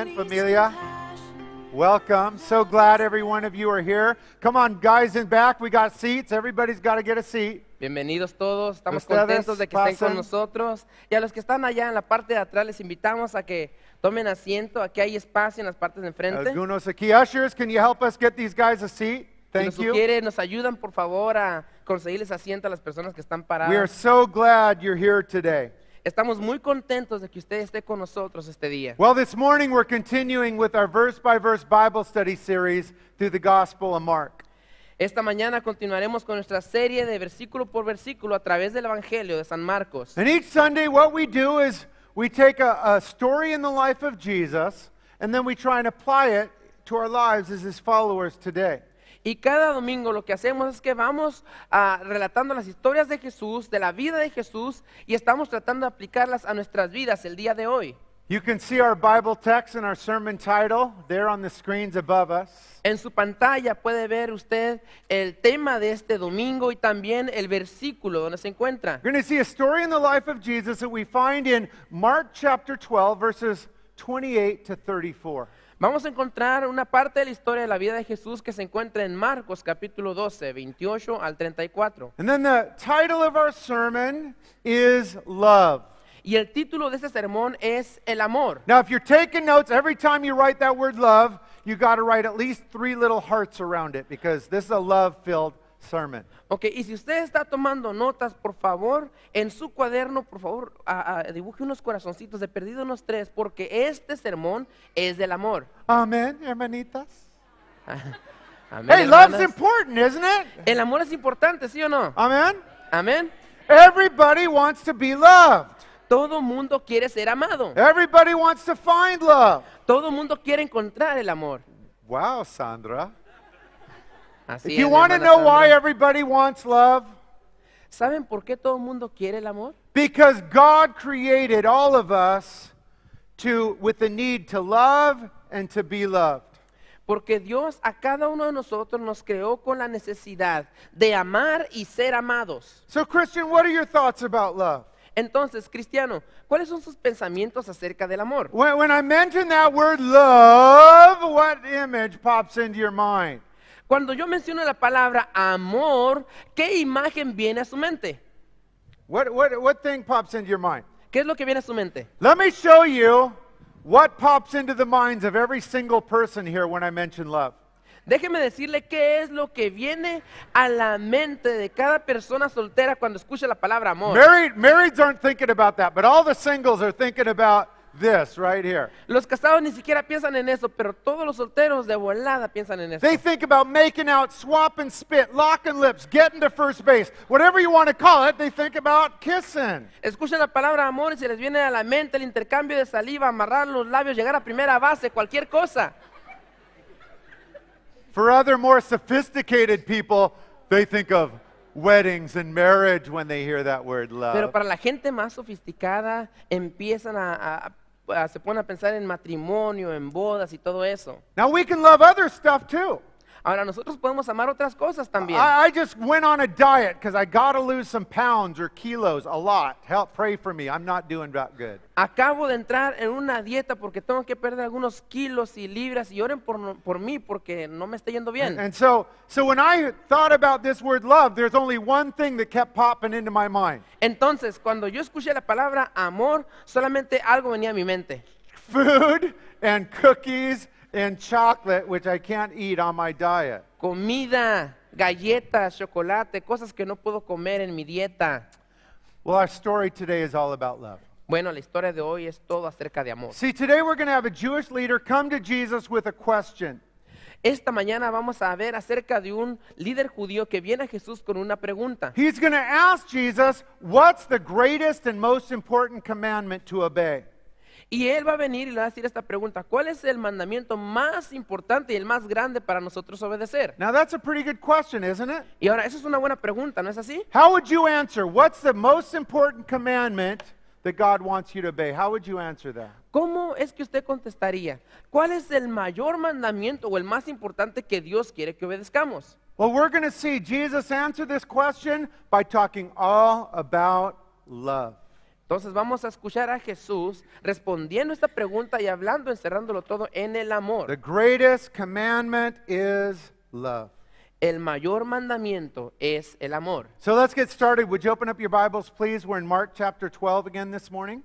Amen, familia. Welcome. So glad every one of you are here. Come on, guys in back, we got seats. Everybody's got to get a seat. Bienvenidos todos, estamos Ustedes contentos de que estén con pasen. nosotros. Y a los que están allá en la parte de atrás les invitamos a que tomen asiento. Aquí hay espacio en las partes de enfrente. Algunos aquí. Ushers, can you help us get these guys a seat? Si Thank nos you. sugiere, nos ayudan por favor a conseguirles asiento a las personas que están We are paradas. so glad you're here today. Estamos muy contentos de que usted esté con nosotros este día. Well, this morning we're continuing with our verse-by-verse Bible study series through the Gospel of Mark. Esta mañana continuaremos con nuestra serie de versículo por versículo a través del Evangelio de San Marcos. And each Sunday what we do is we take a story in the life of Jesus and then we try and apply it to our lives as his followers today. Y cada domingo lo que hacemos es que vamos relatando las historias de Jesús, de la vida de Jesús, y estamos tratando de aplicarlas a nuestras vidas el día de hoy. You can see our Bible text and our sermon title there on the screens above us. En su pantalla puede ver usted el tema de este domingo y también el versículo donde se encuentra. You're going to see a story in the life of Jesus that we find in Mark chapter 12 verses 28 to 34. Vamos a encontrar una parte de la historia de la vida de Jesús que se encuentra en Marcos capítulo 12, 28 al 34. And then the title of our sermon is Love. Y el título de este sermón es El amor. Now, if you're taking notes, every time you write that word love, you got to write at least 3 little hearts around it because this is a love-filled sermon. Ok, y si usted está tomando notas, por favor, en su cuaderno, por favor, dibuje unos corazoncitos, de perdido unos 3, porque este sermón es del amor. Amen, hermanitas. Amén, Hey, love's hermanas. important, isn't it? El amor es importante, ¿sí o no? Amen. Amén. Everybody wants to be loved. Todo mundo quiere ser amado. Everybody wants to find love. Todo mundo quiere encontrar el amor. Wow, Sandra. Así If you es, mi want to hermana know why Sandra. everybody wants love, ¿Saben por qué todo mundo quiere el amor? because God created all of us with the need to love and to be loved. Porque Dios a cada uno de nosotros nos creó con la necesidad de amar y ser amados. So, Christian, what are your thoughts about love? Entonces, cristiano, ¿cuáles son sus pensamientos acerca del amor? When I mention that word love, what image pops into your mind? Cuando yo menciono la palabra amor, ¿qué imagen viene a su mente? What thing pops into your mind? ¿Qué es lo que viene a su mente? Let me show you what pops into the minds of every single person here when I mention love. Déjeme decirle qué es lo que viene a la mente de cada persona soltera cuando escucha la palabra amor. Marrieds aren't thinking about that, but all the singles are thinking about this right here. Los casados ni siquiera piensan en eso, pero todos los solteros de volada piensan en eso. They think about making out, swapping spit, locking lips, getting to first base. Whatever you want to call it, they think about kissing. Escuchan la palabra amor y se les viene a la mente el intercambio de saliva, amarrar los labios, llegar a primera base, cualquier cosa. For other more sophisticated people, they think of weddings and marriage when they hear that word Pero love. para la gente más sofisticada empiezan se ponen a pensar en matrimonio, en bodas y todo eso. Now we can love other stuff too. Ahora nosotros podemos amar otras cosas también. I just went on a diet because I got to lose some pounds or kilos, a lot. Help, pray for me. I'm not doing that good. Acabo de entrar en una dieta porque tengo que perder algunos kilos y libras y oren por mí porque no me está yendo bien. And so when I thought about this word love, there's only one thing that kept popping into my mind. Entonces, cuando yo escuché la palabra amor, solamente algo venía a mi mente. Food and cookies and chocolate, which I can't eat on my diet. Comida, galletas, chocolate, cosas que no puedo comer en mi dieta. Well, our story today is all about love. Bueno, la historia de hoy es todo acerca de amor. See, today we're going to have a Jewish leader come to Jesus with a question. Esta mañana vamos a ver acerca de un líder judío que viene a Jesús con una pregunta. He's going to ask Jesus, what's the greatest and most important commandment to obey? Y él va a venir y le va a decir esta pregunta: ¿cuál es el mandamiento más importante y el más grande para nosotros obedecer? Now, that's a pretty good question, isn't it? Y ahora, eso es una buena pregunta, ¿no es así? How would you answer? What's the most important commandment that God wants you to obey? How would you answer that? ¿Cómo es que usted contestaría? ¿Cuál es el mayor mandamiento o el más importante que Dios quiere que obedezcamos? Well, we're going to see Jesus answer this question by talking all about love. Entonces vamos a escuchar a Jesús respondiendo esta pregunta y hablando, encerrándolo todo en el The amor. greatest commandment is love. El mayor mandamiento es el amor. So let's get started. Would you open up your Bibles, please? We're in Mark chapter 12 again this morning.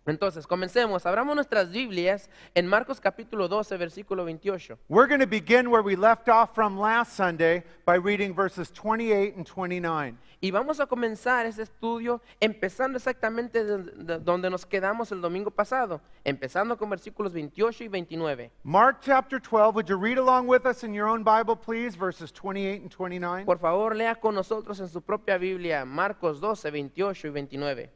Entonces, comencemos. Abramos nuestras Biblias en Marcos capítulo 12, versículo 28. We're going to begin where we left off from last Sunday by reading verses 28 and 29. Y vamos a comenzar ese estudio empezando exactamente donde nos quedamos el domingo pasado, empezando con versículos 28 y 29. Mark chapter 12, would you read along with us in your own Bible, please, verses 28 and 29? Por favor, lea con nosotros en su propia Biblia Marcos 12, 28 y 29.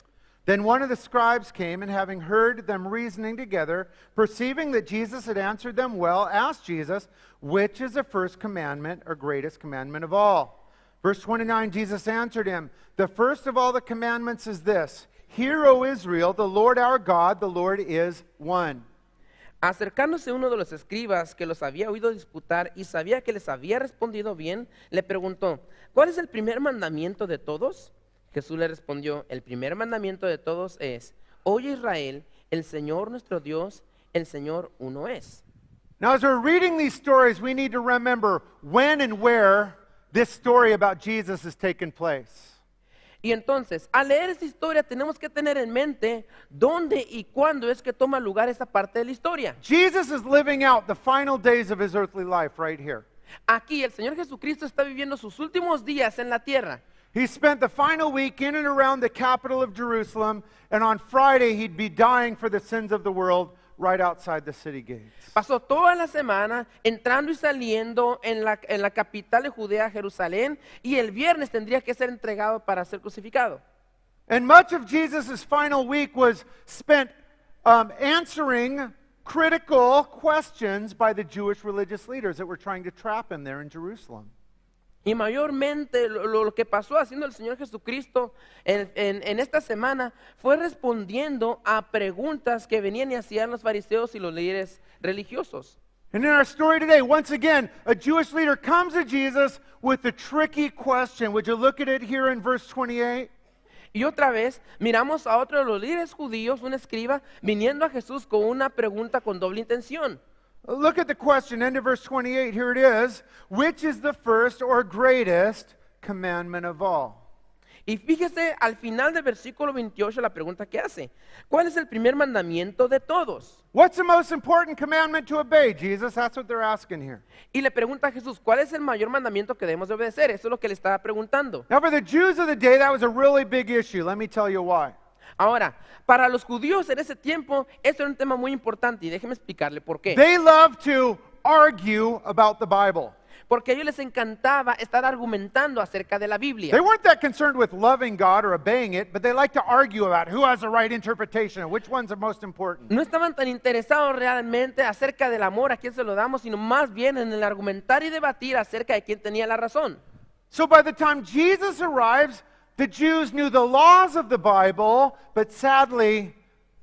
Then one of the scribes came, and having heard them reasoning together, perceiving that Jesus had answered them well, asked Jesus, which is the first commandment or greatest commandment of all? Verse 29, Jesus answered him, the first of all the commandments is this, Hear, O Israel, the Lord our God, the Lord is one. Acercándose uno de los escribas que los había oído disputar y sabía que les había respondido bien, le preguntó, ¿cuál es el primer mandamiento de todos? Jesús le respondió, el primer mandamiento de todos es, Oye Israel, el Señor nuestro Dios, el Señor uno es. Now, as we're reading these stories, we need to remember when and where this story about Jesus has taken place. Y entonces, al leer esta historia, tenemos que tener en mente dónde y cuándo es que toma lugar esa parte de la historia. Jesus is living out the final days of his earthly life right here. Aquí el Señor Jesucristo está viviendo sus últimos días en la tierra. He spent the final week in and around the capital of Jerusalem, and on Friday he'd be dying for the sins of the world right outside the city gates. Pasó toda la semana entrando y saliendo en la capital de Judea, Jerusalén, y el viernes tendría que ser entregado para ser crucificado. And much of Jesus' final week was spent answering critical questions by the Jewish religious leaders that were trying to trap him there in Jerusalem. Y mayormente lo que pasó haciendo el Señor Jesucristo en esta semana fue respondiendo a preguntas que venían y hacían los fariseos y los líderes religiosos. And in our story today, once again, a Jewish leader comes to Jesus with a tricky question. Would you look at it here in verse 28? Y otra vez miramos a otro de los líderes judíos, un escriba, viniendo a Jesús con una pregunta con doble intención. Look at the question, end of verse 28. Here it is. Which is the first or greatest commandment of all? Y fíjese al final del versículo 28 la pregunta que hace. ¿Cuál es el primer mandamiento de todos? What's the most important commandment to obey, Jesus? That's what they're asking here. Y le pregunta a Jesús, ¿cuál es el mayor mandamiento que debemos de obedecer? Eso es lo que le estaba preguntando. Now, for the Jews of the day, that was a really big issue. Let me tell you why. Ahora, para los judíos en ese tiempo, esto era un tema muy importante y déjeme explicarle por qué. They love to argue about the Bible. Porque a ellos les encantaba estar argumentando acerca de la They Biblia. weren't that concerned with loving God or obeying it, but they like to argue about who has the right interpretation and which one's the most important. No estaban tan interesados realmente acerca del amor a quién se lo damos, sino más bien en el argumentar y debatir acerca de quién tenía la razón. So by the time Jesus arrives, the Jews knew the laws of the Bible, but sadly,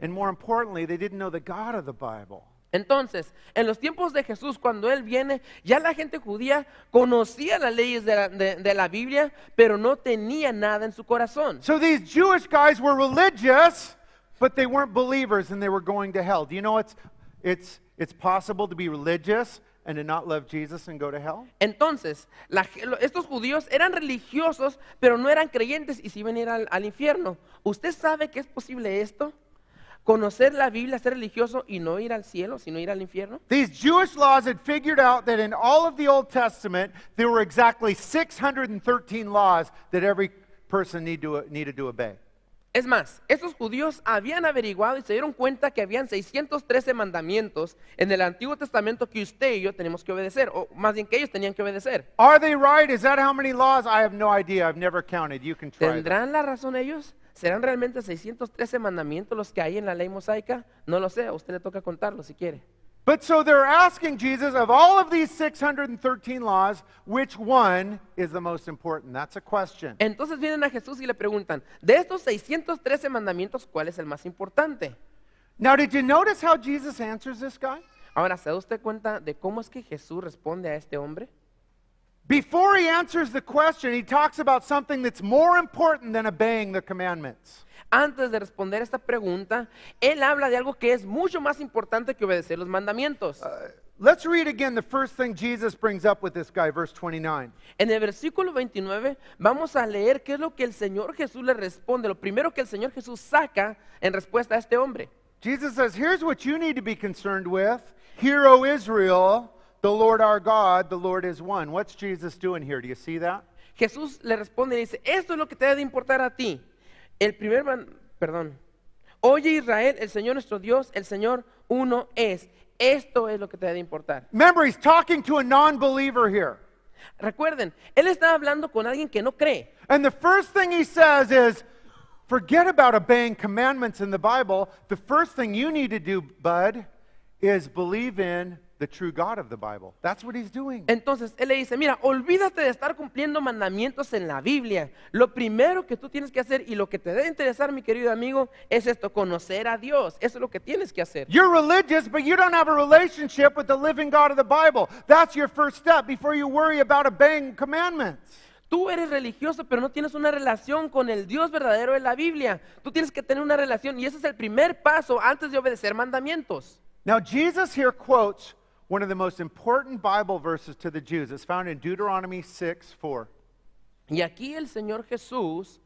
and more importantly, they didn't know the God of the Bible. Entonces, en los tiempos de Jesús, cuando Él viene, ya la gente judía conocía las leyes de la Biblia, pero no tenía nada en su corazón. So these Jewish guys were religious, but they weren't believers and they were going to hell. Do you know it's possible to be religious and to not love Jesus and go to hell? Entonces, estos judíos eran religiosos, pero no eran creyentes y se iban a ir al infierno. ¿Usted sabe que es posible esto? Conocer la Biblia, ser religioso y no ir al cielo, sino ir al infierno. These Jewish laws had figured out that in all of the Old Testament, there were exactly 613 laws that every person needed to obey. Es más, estos judíos habían averiguado y se dieron cuenta que habían 613 mandamientos en el Antiguo Testamento que usted y yo tenemos que obedecer, o más bien que ellos tenían que obedecer. Are they right? Is that how many laws? I have no idea. I've never counted. You can try them. ¿Tendrán la razón ellos? ¿Serán realmente 613 mandamientos los que hay en la ley mosaica? No lo sé, a usted le toca contarlo si quiere. But so they're asking Jesus, of all of these 613 laws, which one is the most important? That's a question. Entonces vienen a Jesús y le preguntan, de estos 613 mandamientos, ¿cuál es el más importante? Now, did you notice how Jesus answers this guy? Ahora, ¿se da usted cuenta de cómo es que Jesús responde a este hombre? Before he answers the question, he talks about something that's more important than obeying the commandments. Antes de responder esta pregunta, él habla de algo que es mucho más importante que obedecer los mandamientos. Let's read again the first thing Jesus brings up with this guy, verse 29. En el versículo 29 vamos a leer qué es lo que el Señor Jesús le responde, lo primero que el Señor Jesús saca en respuesta a este hombre. Jesus says, here's what you need to be concerned with. Hear, O Israel, the Lord our God, the Lord is one. What's Jesus doing here? Do you see that? Jesús le responde y dice, esto es lo que te debe de importar a ti. Oye Israel, el Señor nuestro Dios, el Señor uno es. Esto es lo que te debe de importar. Remember, he's talking to a non-believer here. Recuerden, él está hablando con alguien que no cree. And the first thing he says is, forget about obeying commandments in the Bible. The first thing you need to do, bud, is believe in the true God of the Bible. That's what he's doing. Entonces, él le dice, mira, olvídate de estar cumpliendo mandamientos en la Biblia. Lo primero que tú tienes que hacer y lo que te debe interesar, mi querido amigo, es esto, conocer a Dios. Eso es lo que tienes que hacer. You're religious, but you don't have a relationship with the living God of the Bible. That's your first step before you worry about obeying commandments. Tú eres religioso, pero no tienes una relación con el Dios verdadero de la Biblia. Tú tienes que tener una relación y ese es el primer paso antes de obedecer mandamientos. Now, Jesus here quotes one of the most important Bible verses to the Jews. It's found in Deuteronomy 6:4. Y aquí el Señor Jesús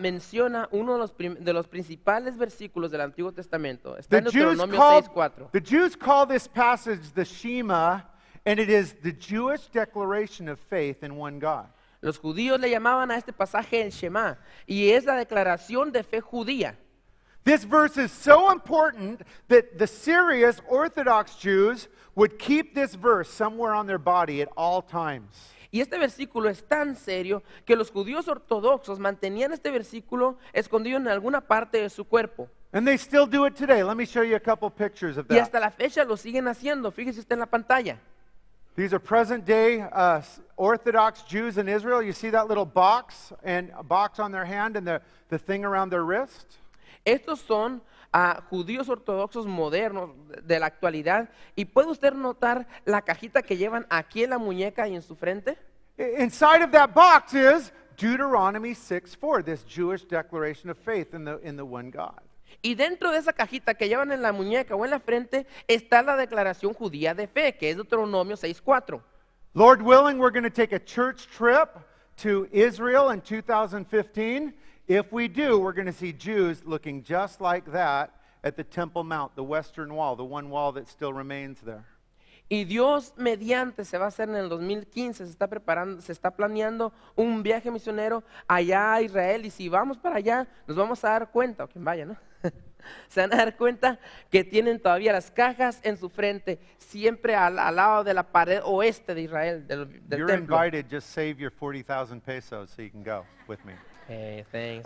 menciona uno de los principales versículos del Antiguo Testamento. Está en Deuteronomio 6:4. The Jews call this passage the Shema, and it is the Jewish declaration of faith in one God. Los judíos le llamaban a este pasaje el Shema, y es la declaración de fe judía. This verse is so important that the serious Orthodox Jews would keep this verse somewhere on their body at all times. Y este versículo es tan serio que los judíos ortodoxos mantenían este versículo escondido en alguna parte de su cuerpo. And they still do it today. Let me show you a couple pictures of Y that. hasta la fecha lo siguen haciendo. Fíjese usted en la pantalla. These are present day Orthodox Jews in Israel. You see that little box and a box on their hand and the thing around their wrist? Estos son judíos ortodoxos modernos de la actualidad. ¿Y puede usted notar la cajita que llevan aquí en la muñeca y en su frente? Inside of that box is Deuteronomy 6:4, this Jewish declaration of faith in the one God. Y dentro de esa cajita que llevan en la muñeca o en la frente está la declaración judía de fe, que es Deuteronomio 6:4. Lord willing, we're going to take a church trip to Israel in 2015. If we do, we're going to see Jews looking just like that at the Temple Mount, the western wall, the one wall that still remains there. Y Dios mediante se va a hacer en el 2015, se está preparando, se está planeando un viaje misionero allá a Israel y si vamos para allá nos vamos a dar cuenta, o quien vaya, ¿no? Se van a dar cuenta que tienen todavía las cajas en su frente, siempre al lado de la pared oeste de Israel, del You're templo. invited, just save your 40,000 pesos so you can go with me. Hey, thanks.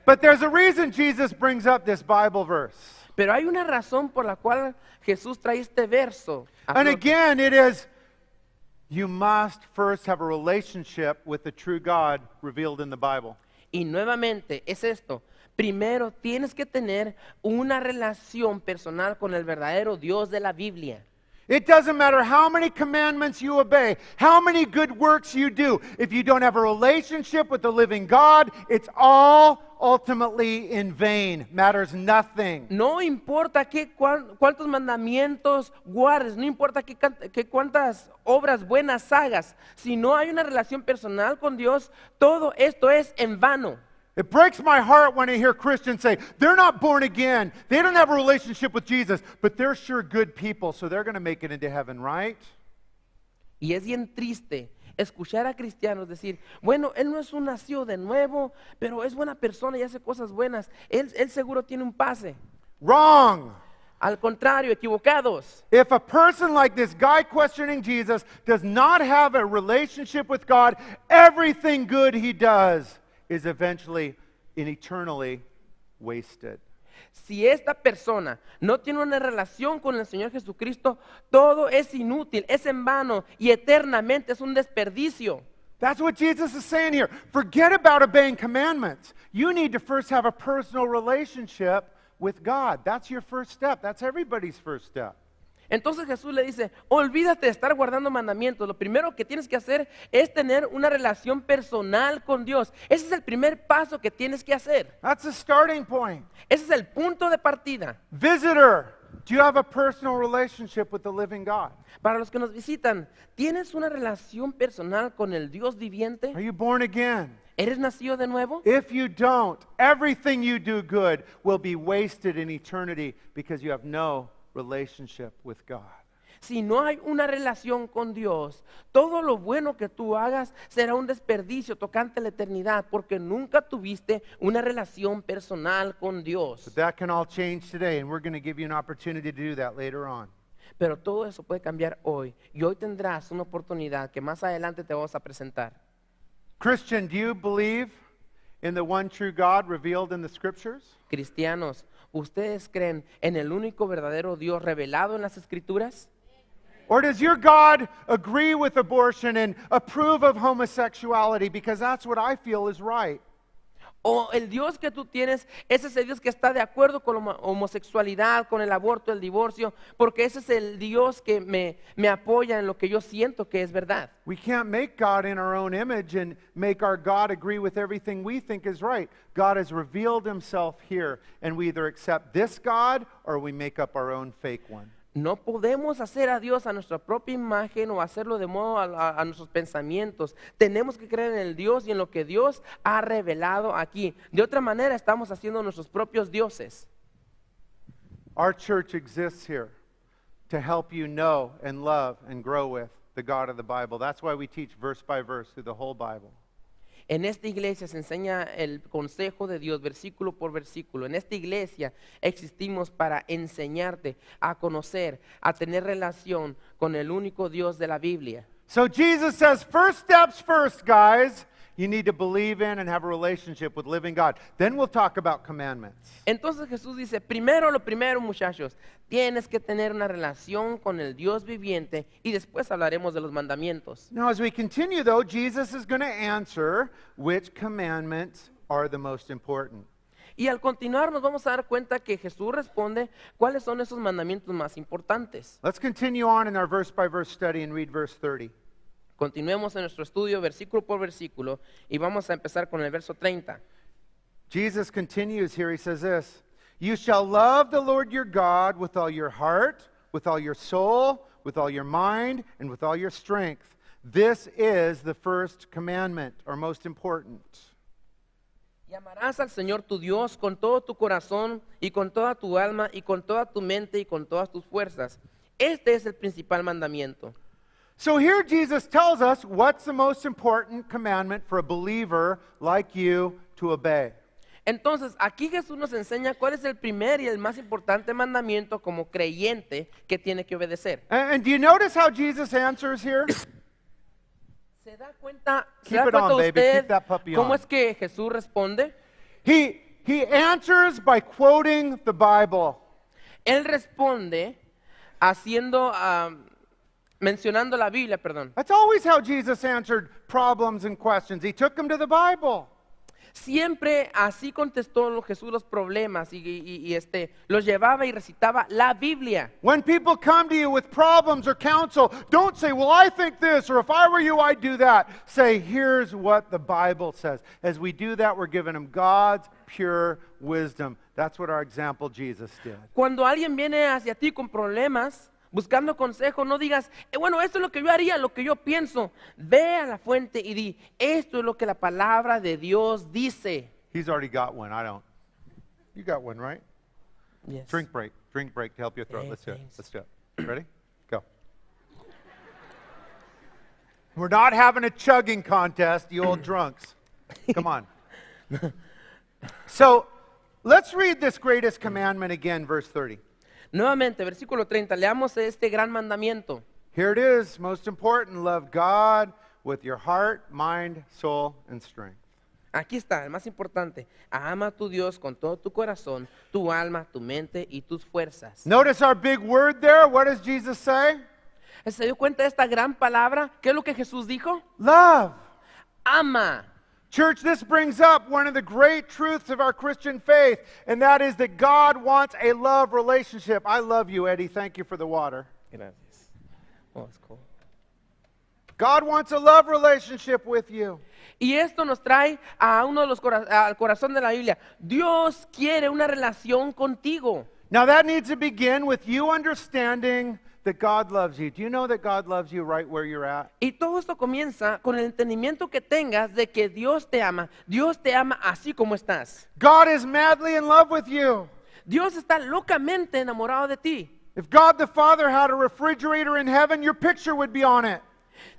But there's a reason Jesus brings up this Bible verse. Pero hay una razón por la cual Jesús trae este verso. And again, it is, you must first have a relationship with the true God revealed in the Bible. Y nuevamente es esto. Primero tienes que tener una relación personal con el verdadero Dios de la Biblia. It doesn't matter how many commandments you obey, how many good works you do. If you don't have a relationship with the living God, it's all ultimately in vain. Matters nothing. No importa cuántos mandamientos guardes, no importa cuántas obras buenas hagas, si no hay una relación personal con Dios, todo esto es en vano. It breaks my heart when I hear Christians say, they're not born again, they don't have a relationship with Jesus, but they're sure good people, so they're going to make it into heaven, right? Y es bien triste escuchar a cristianos decir, bueno, él no es un nacido de nuevo, pero es buena persona y hace cosas buenas, él seguro tiene un pase. Wrong. Al contrario, equivocados. If a person like this guy questioning Jesus does not have a relationship with God, everything good he does is eventually and eternally wasted. Si esta persona no tiene una relación con el Señor Jesucristo, todo es inútil, es en vano y eternamente es un desperdicio. That's what Jesus is saying here. Forget about obeying commandments. You need to first have a personal relationship with God. That's your first step. That's everybody's first step. Entonces Jesús le dice, olvídate de estar guardando mandamientos. Lo primero que tienes que hacer es tener una relación personal con Dios. Ese es el primer paso que tienes que hacer. That's the starting point. Ese es el punto de partida. Visitor, do you have a personal relationship with the living God? Para los que nos visitan, ¿tienes una relación personal con el Dios viviente? Are you born again? ¿Eres nacido de nuevo? If you don't, everything you do good will be wasted in eternity because you have no relationship with God. Si no hay una relación con Dios, todo lo bueno que tú hagas será un desperdicio tocante a la eternidad porque nunca tuviste una relación personal con Dios. But that can all change today, and we're going to give you an opportunity to do that later on. Pero todo eso puede cambiar hoy y hoy tendrás una oportunidad que más adelante te vamos a presentar. Christian, do you believe in the one true God revealed in the Scriptures? Cristianos, ¿ustedes creen en el único verdadero Dios revelado en las Escrituras? Or does your God agree with abortion and approve of homosexuality because that's what I feel is right? ¿O el Dios que tú tienes es ese Dios que está de acuerdo con la homosexualidad, con el aborto, el divorcio? Porque ese es el Dios que me apoya en lo que yo siento que es verdad. We can't make God in our own image and make our God agree with everything we think is right. God has revealed himself here, and we either accept this God or we make up our own fake one. No podemos hacer a Dios a nuestra propia imagen o hacerlo de modo a nuestros pensamientos. Tenemos que creer en el Dios y en lo que Dios ha revelado aquí. De otra manera estamos haciendo nuestros propios dioses. Our church exists here to help you know and love and grow with the God of the Bible. That's why we teach verse by verse through the whole Bible. En esta iglesia se enseña el consejo de Dios versículo por versículo. En esta iglesia existimos para enseñarte a conocer, a tener relación con el único Dios de la Biblia. So Jesus says, first steps first, guys. You need to believe in and have a relationship with living God. Then we'll talk about commandments. Entonces Jesús dice, primero lo primero, muchachos, tienes que tener una relación con el Dios viviente y después hablaremos de los mandamientos. Now, as we continue, though, Jesus is going to answer which commandments are the most important. Y al continuar nos vamos a dar cuenta que Jesús responde cuáles son esos mandamientos más importantes. Let's continue on in our verse by verse study and read verse 30. Continuemos en nuestro estudio versículo por versículo y vamos a empezar con el verso 30. Jesus continues here. He says this, you shall love the Lord your God with all your heart, with all your soul, with all your mind, and with all your strength. This is the first commandment, or most important. Y amarás al Señor tu Dios con todo tu corazón y con toda tu alma y con toda tu mente y con todas tus fuerzas. Este es el principal mandamiento. So here Jesus tells us what's the most important commandment for a believer like you to obey. Entonces, aquí Jesús nos enseña cuál es el primer y el más importante mandamiento como creyente que tiene que obedecer. And do you notice how Jesus answers here? ¿Se da cuenta, Keep it on, baby. usted Keep that puppy cómo on. es que Jesús responde? He answers by quoting the Bible. Él responde haciendo, mencionando la Biblia, perdón. That's always how Jesus answered problems and questions. He took them to the Bible. Siempre así contestó Jesús los problemas y los llevaba y recitaba la Biblia. When people come to you with problems or counsel, don't say, well, I think this, or if I were you, I'd do that. Say, here's what the Bible says. As we do that, we're giving them God's pure wisdom. That's what our example Jesus did. Cuando alguien viene hacia ti con problemas, buscando consejo, no digas, bueno, esto es lo que yo haría, lo que yo pienso. Ve a la fuente y di, esto es lo que la palabra de Dios dice. He's already got one. I don't. You got one, right? Yes. Drink break to help your throat. Hey, Let's do it. thanks. Let's do it. Ready? Go. We're not having a chugging contest, you old drunks. Come on. So, let's read this greatest commandment again, verse 30. Nuevamente, versículo 30, leamos este gran mandamiento. Here it is, most important, love God with your heart, mind, soul, and strength. Aquí está, el más importante. Ama a tu Dios con todo tu corazón, tu alma, tu mente y tus fuerzas. Notice our big word there. What does Jesus say? ¿Se dio cuenta de esta gran palabra? ¿Qué es lo que Jesús dijo? Love. Ama. Church, this brings up one of the great truths of our Christian faith, and that is that God wants a love relationship. I love you, Eddie. Thank you for the water. Gracias. Oh, it's cool. God wants a love relationship with you. Y esto nos trae a uno de los al corazón de la Biblia. Dios quiere una relación contigo. Now that needs to begin with you understanding that God loves you. Do you know that God loves you right where you're at? Y todo esto comienza con el entendimiento que tengas de que Dios te ama. Dios te ama así como estás. God is madly in love with you. Dios está locamente enamorado de ti. If God the Father had a refrigerator in heaven, your picture would be on it.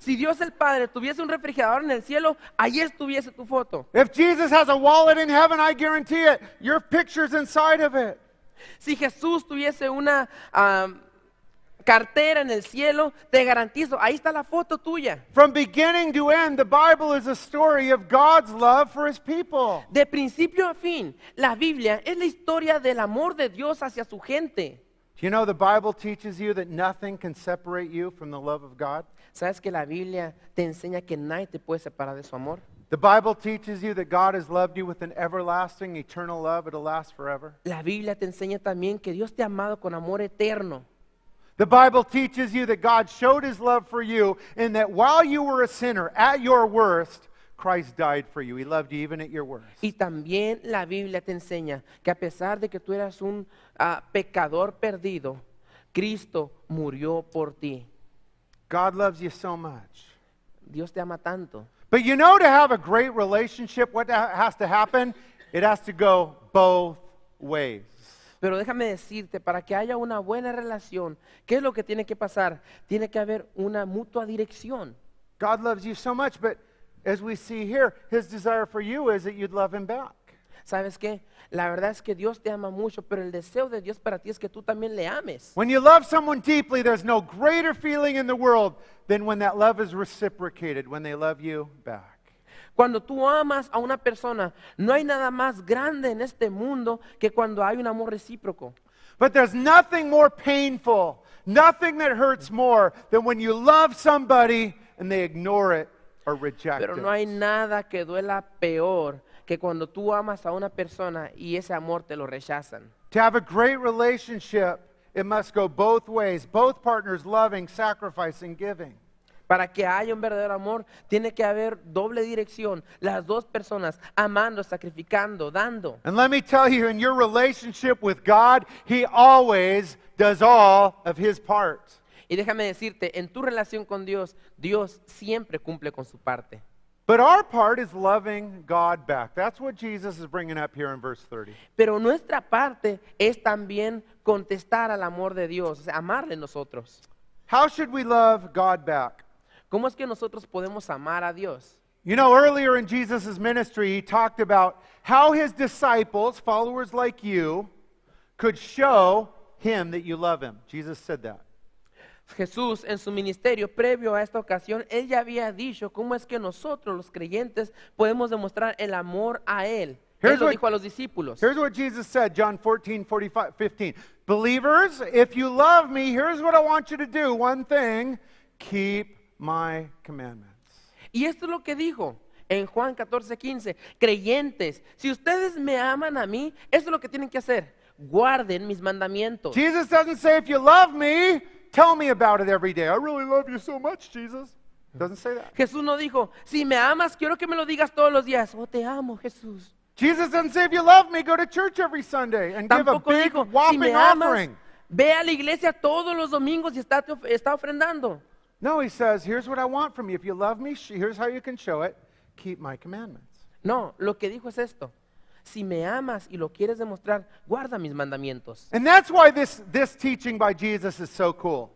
Si Dios el Padre tuviese un refrigerador en el cielo, allí estuviese tu foto. If Jesus has a wallet in heaven, I guarantee it, your picture's inside of it. Si Jesús tuviese una cartera en el cielo, te garantizo, ahí está la foto tuya. From beginning to end, the Bible is a story of God's love for His people. De principio a fin, la Biblia es la historia del amor de Dios hacia su gente. Do you know the Bible teaches you that nothing can separate you from the love of God? ¿Sabes que la Biblia te enseña que nadie te puede separar de su amor? The Bible teaches you that God has loved you with an everlasting, eternal love. It'll last forever. La Biblia te enseña también que Dios te ha amado con amor eterno. The Bible teaches you that God showed His love for you in that while you were a sinner, at your worst, Christ died for you. He loved you even at your worst. Y también la Biblia te enseña que a pesar de que tú eras un pecador perdido, Cristo murió por ti. God loves you so much. Dios te ama tanto. But you know, to have a great relationship, what has to happen? It has to go both ways. Pero déjame decirte, para que haya una buena relación, ¿qué es lo que tiene que pasar? Tiene que haber una mutua dirección. God loves you so much, but as we see here, His desire for you is that you'd love Him back. ¿Sabes qué? La verdad es que Dios te ama mucho, pero el deseo de Dios para ti es que tú también le ames. When you love someone deeply, there's no greater feeling in the world than when that love is reciprocated, when they love you back. Cuando tú amas a una persona, no hay nada más grande en este mundo que cuando hay un amor recíproco. But there's nothing more painful, nothing that hurts more than when you love somebody and they ignore it or reject Pero it. no hay nada que duela peor que cuando tú amas a una persona y ese amor te lo rechazan. To have a great relationship, it must go both ways, both partners loving, sacrificing, giving. Para que haya un verdadero amor, tiene que haber doble dirección. Las dos personas amando, sacrificando, dando. And let me tell you, in your relationship with God, He always does all of His part. Y déjame decirte, en tu relación con Dios, Dios siempre cumple con su parte. But our part is loving God back. That's what Jesus is bringing up here in verse 30. Pero nuestra parte es también contestar al amor de Dios, o sea, amarle nosotros. How should we love God back? ¿Cómo es que nosotros podemos amar a Dios? You know, earlier in Jesus' ministry, He talked about how His disciples, followers like you, could show Him that you love Him. Jesus said that. Jesús en su ministerio previo a esta ocasión, Él ya había dicho cómo es que nosotros los creyentes podemos demostrar el amor a Él. Él lo dijo a los discípulos. Here's what Jesus said, John 14:15. Believers, if you love me, here's what I want you to do. One thing, keep my commandments. Y esto es lo que dijo en Juan 14:15. Creyentes, si ustedes me aman a mí, esto es lo que tienen que hacer. Guarden mis mandamientos. Jesus doesn't say, if you love me, tell me about it every day. I really love you so much, Jesus. Doesn't say that. Jesús no dijo, si me amas, quiero que me lo digas todos los días. Oh, te amo, Jesús. Jesus doesn't say, if you love me, go to church every Sunday and give a Tampoco big dijo, si whopping me amas, offering. ve a la iglesia todos los domingos y está ofrendando. No, He says, here's what I want from you. If you love me, here's how you can show it. Keep my commandments. No, lo que dijo es esto. Si me amas y lo quieres demostrar, guarda mis mandamientos. And that's why this teaching by Jesus is so cool.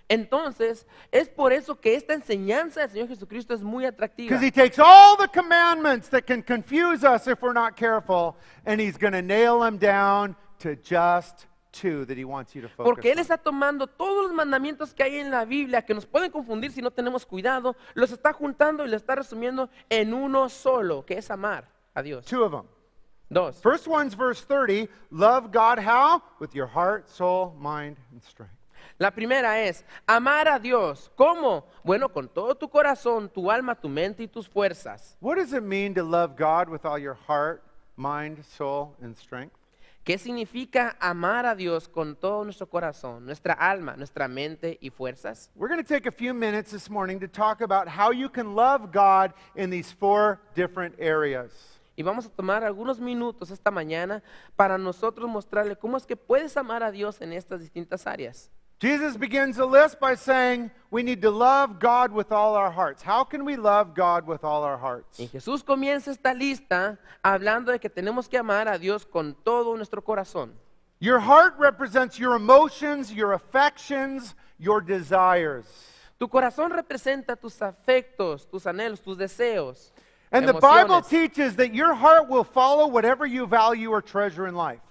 Entonces, es por eso que esta enseñanza del Señor Jesucristo es muy atractiva. Because He takes all the commandments that can confuse us if we're not careful, and He's going to nail them down to just two that He wants you to focus Porque Él on. está tomando todos los mandamientos que hay en la Biblia, que nos pueden confundir si no tenemos cuidado, los está juntando y los está resumiendo en uno solo, que es amar a Dios. Two of them. Dos. First one's verse 30. Love God how? With your heart, soul, mind, and strength. La primera es amar a Dios. ¿Cómo? Bueno, con todo tu corazón, tu alma, tu mente y tus fuerzas. What does it mean to love God with all your heart, mind, soul, and strength? ¿Qué significa amar a Dios con todo nuestro corazón, nuestra alma, nuestra mente y fuerzas? We're going to take a few minutes this morning to talk about how you can love God in these 4 different areas. Y vamos a tomar algunos minutos esta mañana para nosotros mostrarle cómo es que puedes amar a Dios en estas distintas áreas. Jesus begins the list by saying we need to love God with all our hearts. How can we love God with all our hearts? Y Jesús comienza esta lista hablando de que tenemos que amar a Dios con todo nuestro corazón. Your heart represents your emotions, your affections, your desires. Tu corazón representa tus afectos, tus anhelos, tus deseos. And the Bible emociones. teaches that your heart will follow whatever you value or treasure in life.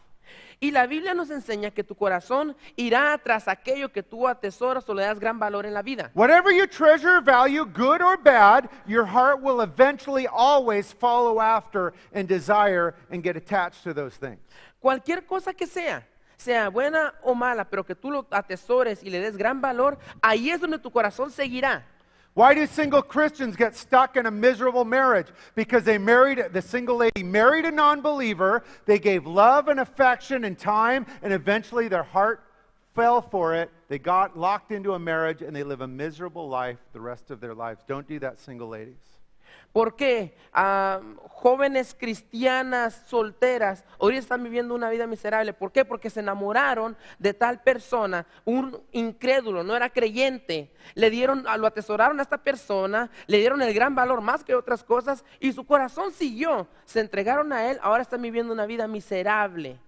Y la Biblia nos enseña que tu corazón irá tras aquello que tú atesoras o le das gran valor en la vida. Whatever you treasure or value, good or bad, your heart will eventually always follow after and desire and get attached to those things. Cualquier cosa que sea buena o mala, pero que tú lo atesores y le des gran valor, ahí es donde tu corazón seguirá. Why do single Christians get stuck in a miserable marriage? Because the single lady married a non-believer, they gave love and affection and time, and eventually their heart fell for it. They got locked into a marriage and they live a miserable life the rest of their lives. Don't do that, single ladies. ¿Por qué jóvenes cristianas solteras hoy están viviendo una vida miserable? ¿Por qué? Porque se enamoraron de tal persona, un incrédulo, no era creyente. Lo atesoraron a esta persona, le dieron el gran valor más que otras cosas y su corazón siguió. Se entregaron a él, ahora están viviendo una vida miserable.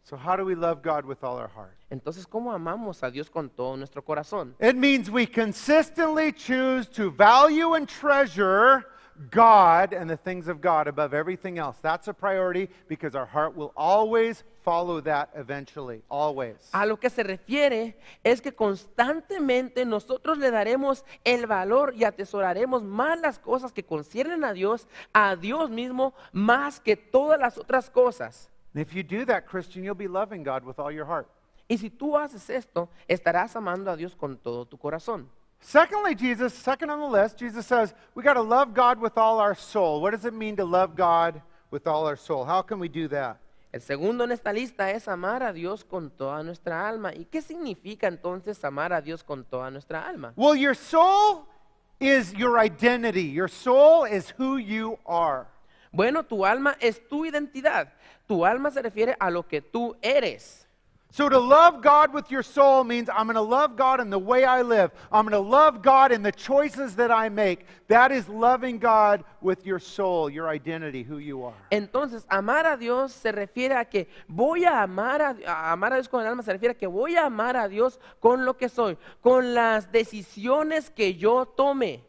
So how do we love God with all our heart? Entonces, ¿cómo amamos a Dios con todo nuestro corazón? It means we consistently choose to value and treasure God and the things of God above everything else. That's a priority because our heart will always follow that eventually, always. A lo que se refiere es que constantemente nosotros le daremos el valor y atesoraremos más las cosas que conciernen a Dios mismo, más que todas las otras cosas. And if you do that, Christian, you'll be loving God with all your heart. Y si tú haces esto, estarás amando a Dios con todo tu corazón. Secondly, second on the list, Jesus says we got to love God with all our soul. What does it mean to love God with all our soul? How can we do that? El segundo en esta lista es amar a Dios con toda nuestra alma. ¿Y qué significa entonces amar a Dios con toda nuestra alma? Well, your soul is your identity. Your soul is who you are. Bueno, tu alma es tu identidad. Tu alma se refiere a lo que tú eres. So to love God with your soul means I'm going to love God in the way I live. I'm going to love God in the choices that I make. That is loving God with your soul, your identity, who you are. Entonces, amar a Dios se refiere a que voy a amar a Dios con el alma, se refiere a que voy a amar a Dios con lo que soy, con las decisiones que yo tome.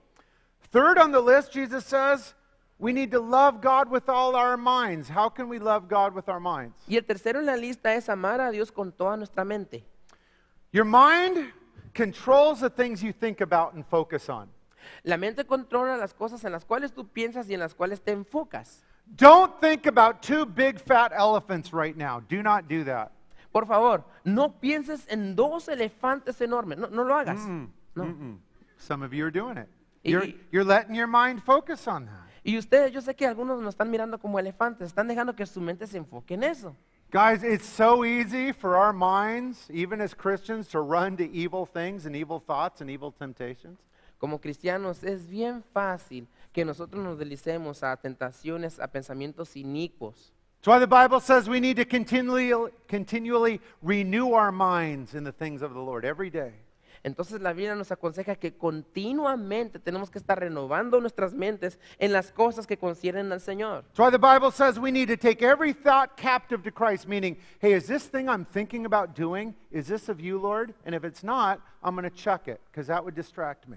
Third on the list, Jesus says, we need to love God with all our minds. How can we love God with our minds? Y el tercero en la lista es amar a Dios con toda nuestra mente. Your mind controls the things you think about and focus on. La mente controla las cosas en las cuales tú piensas y en las cuales te enfocas. Don't think about 2 big fat elephants right now. Do not do that. Por favor, no pienses en 2 elefantes enormes. No lo hagas. No. Some of you are doing it. Y- You're letting your mind focus on that. Y ustedes, yo sé que algunos nos están mirando como elefantes, están dejando que su mente se enfoque en eso. Guys, it's so easy for our minds, even as Christians, to run to evil things and evil thoughts and evil temptations. Como cristianos es bien fácil que nosotros nos deslicemos a tentaciones, a pensamientos inicuos. That's why the Bible says we need to continually renew our minds in the things of the Lord every day. Entonces la Biblia nos aconseja que continuamente tenemos que estar renovando nuestras mentes en las cosas que conciernen al Señor. That's why the Bible says we need to take every thought captive to Christ, meaning, hey, is this thing I'm thinking about doing, is this of you, Lord? And if it's not, I'm going to chuck it, because that would distract me.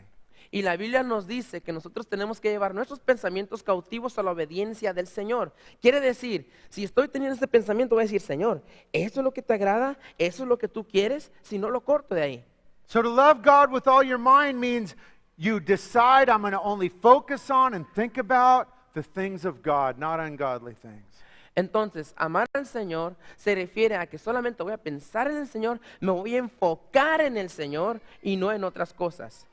Y la Biblia nos dice que nosotros tenemos que llevar nuestros pensamientos cautivos a la obediencia del Señor. Quiere decir, si estoy teniendo este pensamiento, voy a decir, Señor, ¿eso es lo que te agrada? ¿Eso es lo que tú quieres? Si no, lo corto de ahí. So to love God with all your mind means you decide I'm going to only focus on and think about the things of God, not ungodly things. Entonces, amar al Señor se refiere a que solamente voy a pensar en el Señor, me voy a enfocar en el Señor y no en otras cosas.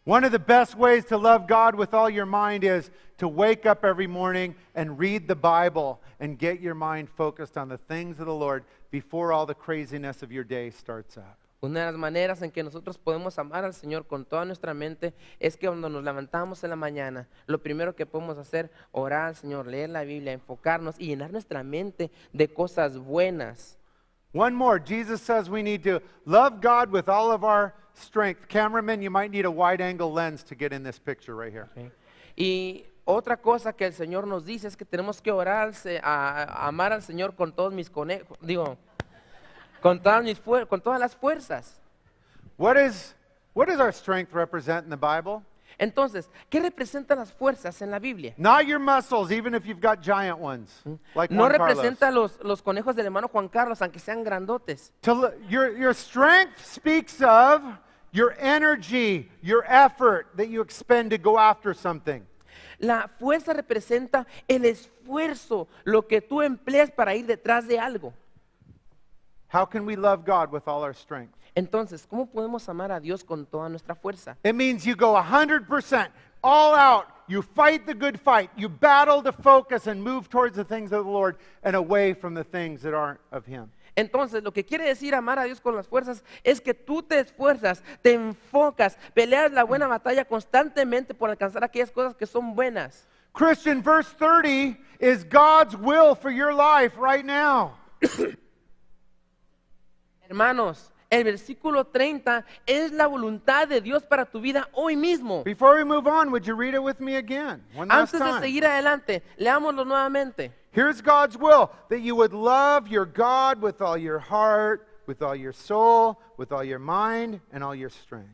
One of the best ways to love God with all your mind is to wake up every morning and read the Bible and get your mind focused on the things of the Lord before all the craziness of your day starts up. Una de las maneras en que nosotros podemos amar al Señor con toda nuestra mente es que cuando nos levantamos en la mañana, lo primero que podemos hacer, orar al Señor, leer la Biblia, enfocarnos y llenar nuestra mente de cosas buenas. One more, Jesus says we need to love God with all of our strength. Cameraman, you might need a wide-angle lens to get in this picture right here. ¿Ok? Y otra cosa que el Señor nos dice es que tenemos que orar, a amar al Señor con todos mis conejos, con todas las fuerzas. What does our strength represent in the Bible? Entonces, ¿qué representan las fuerzas en la Biblia? Not your muscles, even if you've got giant ones, like No Juan Carlos. representa los conejos del hermano Juan Carlos, aunque sean grandotes. Your strength speaks of your energy, your effort that you expend to go after something. La fuerza representa el esfuerzo, lo que tú empleas para ir detrás de algo. How can we love God with all our strength? Entonces, ¿cómo podemos amar a Dios con toda nuestra fuerza? It means you go 100%, all out. You fight the good fight. You battle to focus and move towards the things of the Lord and away from the things that aren't of Him. Entonces, lo que quiere decir amar a Dios con las fuerzas es que tú te esfuerzas, te enfocas, peleas la buena batalla constantemente por alcanzar aquellas cosas que son buenas. Christian, verse 30 is God's will for your life right now. Hermanos, el versículo 30 es la voluntad de Dios para tu vida hoy mismo. Before we move on, would you read it with me again? One last Antes de time. seguir adelante, leámoslo nuevamente. Here's God's will, that you would love your God with all your heart, with all your soul, with all your mind, and all your strength.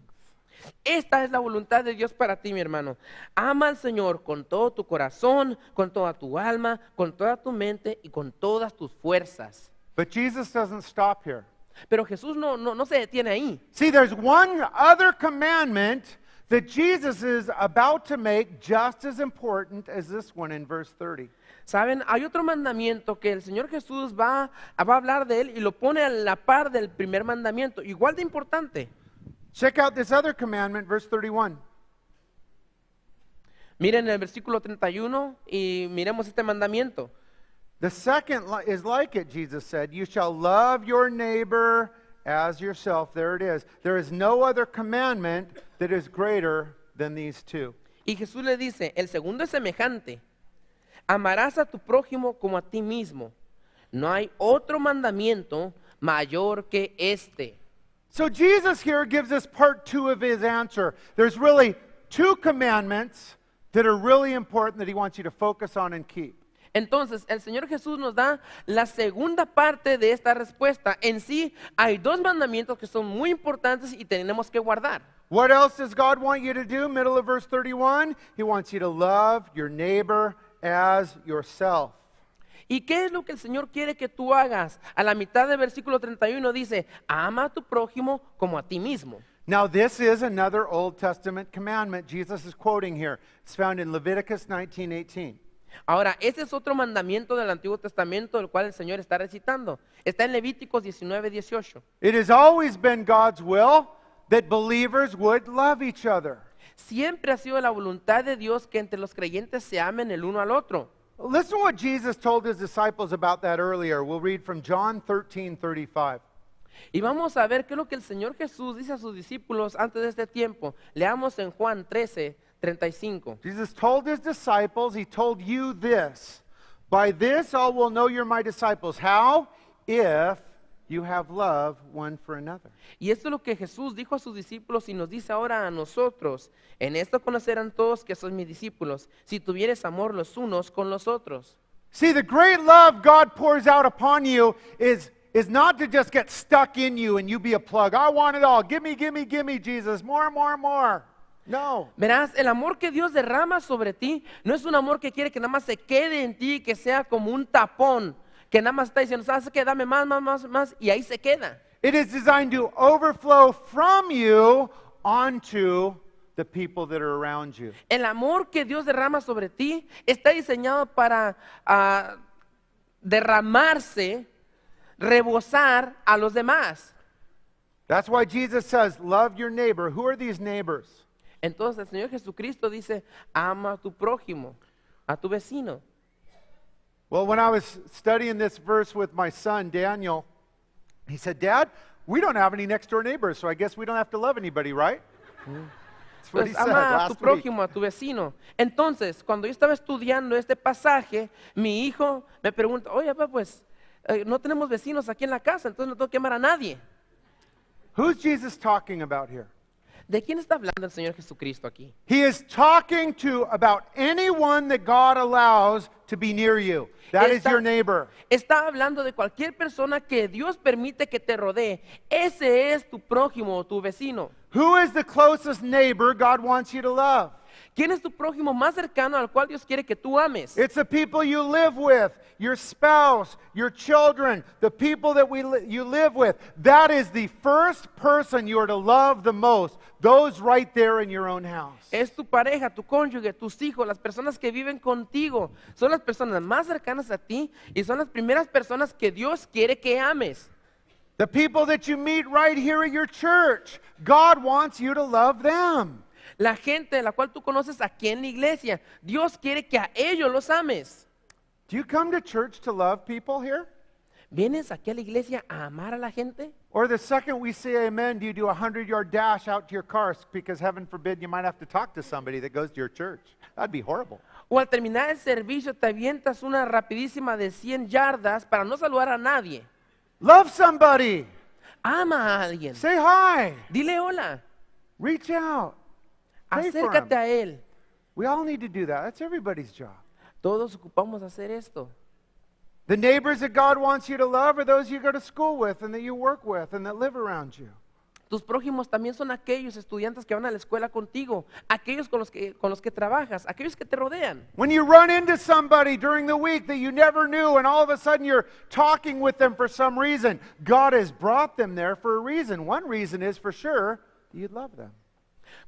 Esta es la voluntad de Dios para ti, mi hermano. Ama al Señor con todo tu corazón, con toda tu alma, con toda tu mente y con todas tus fuerzas. But Jesus doesn't stop here. Pero Jesús no se detiene ahí. See, there's one other commandment that Jesus is about to make just as important as this one in verse 30. Saben, hay otro mandamiento que el Señor Jesús va a hablar de él y lo pone a la par del primer mandamiento, igual de importante. Check out this other commandment, verse 31. Miren el versículo 31 y miremos este mandamiento. The second is like it, Jesus said. You shall love your neighbor as yourself. There it is. There is no other commandment that is greater than these two. Y Jesús le dice, el segundo es semejante. Amarás a tu prójimo como a ti mismo. No hay otro mandamiento mayor que este. So Jesus here gives us part two of his answer. There's really two commandments that are really important that he wants you to focus on and keep. Entonces, el Señor Jesús nos da la segunda parte de esta respuesta. En sí, hay dos mandamientos que son muy importantes y tenemos que guardar. What else does God want you to do? Middle of verse 31, he wants you to love your neighbor as yourself. ¿Y qué es lo que el Señor quiere que tú hagas? A la mitad del versículo 31 dice, ama a tu prójimo como a ti mismo. Now, this is another Old Testament commandment Jesus is quoting here. It's found in Leviticus 19:18. Ahora, ese es otro mandamiento del Antiguo Testamento del cual el Señor está recitando. Está en Levíticos 19:18. It has always been God's will that believers would love each other. Siempre ha sido la voluntad de Dios que entre los creyentes se amen el uno al otro. Listen to what Jesus told his disciples about that earlier. We'll read from John 13:35. Y vamos a ver qué es lo que el Señor Jesús dice a sus discípulos antes de este tiempo. Leamos en Juan 13:35. Jesus told his disciples, he told you this, by this all will know you're my disciples. How? If you have love one for another. Y esto es lo que Jesús dijo a sus discípulos y nos dice ahora a nosotros. En esto conocerán todos que sois mis discípulos, si tuvieres amor los unos con los otros. See, the great love God pours out upon you is not to just get stuck in you and you be a plug. I want it all. Give me, Jesus. More, more, more. No. Verás, el amor que Dios derrama sobre ti no es un amor que quiere que nada más se quede en ti, que sea como un tapón, que nada más está diciendo, ¿sabes qué? Dame más, y ahí se queda. It is designed to overflow from you onto the people that are around you. El amor que Dios derrama sobre ti está diseñado para derramarse, rebosar a los demás. That's why Jesus says, love your neighbor. Who are these neighbors? Entonces el Señor Jesucristo dice, ama a tu prójimo, a tu vecino. Well, when I was studying this verse with my son, Daniel, he said, Dad, we don't have any next door neighbors, so I guess we don't have to love anybody, right? That's what he Entonces, said ama a tu last week. prójimo, a tu vecino. Entonces, cuando yo estaba estudiando este pasaje, mi hijo me pregunta, oye, papá, pues no tenemos vecinos aquí en la casa, entonces no tengo que amar a nadie. Who's Jesus talking about here? ¿De quién está hablando el Señor Jesucristo aquí? He is talking to about anyone that God allows to be near you. That is Está- your neighbor. Está hablando de cualquier persona que Dios permite que te rodee. Ese es tu prójimo o tu vecino. Who is the closest neighbor God wants you to love? ¿Quién es tu prójimo más cercano al cual Dios quiere que tú ames? It's the people you live with, your spouse, your children, the people that you live with. That is the first person you are to love the most. Those right there in your own house. Es tu pareja, tu cónyuge, tus hijos, las personas que viven contigo. Son las personas más cercanas a ti y son las primeras personas que Dios quiere que ames. The people that you meet right here at your church. God wants you to love them. La gente de la cual tú conoces aquí en la iglesia, Dios quiere que a ellos los ames. Do you come to church to love people here? ¿Vienes aquí a la iglesia a amar a la gente? Or the second we say amen, do you do a 100-yard dash out to your car because heaven forbid you might have to talk to somebody that goes to your church? That'd be horrible. O al terminar el servicio te avientas una rapidísima de 100 yardas para no saludar a nadie. Love somebody. Ama a alguien. Say hi. Dile hola. Reach out. Pray for Acércate them. a él. We all need to do that. That's everybody's job. Todos ocupamos hacer esto. The neighbors that God wants you to love are those you go to school with and that you work with and that live around you. Tus prójimos también son aquellos estudiantes que van a la escuela contigo, aquellos con los que trabajas, aquellos que te rodean. When you run into somebody during the week that you never knew and all of a sudden you're talking with them for some reason, God has brought them there for a reason. One reason is for sure you'd love them.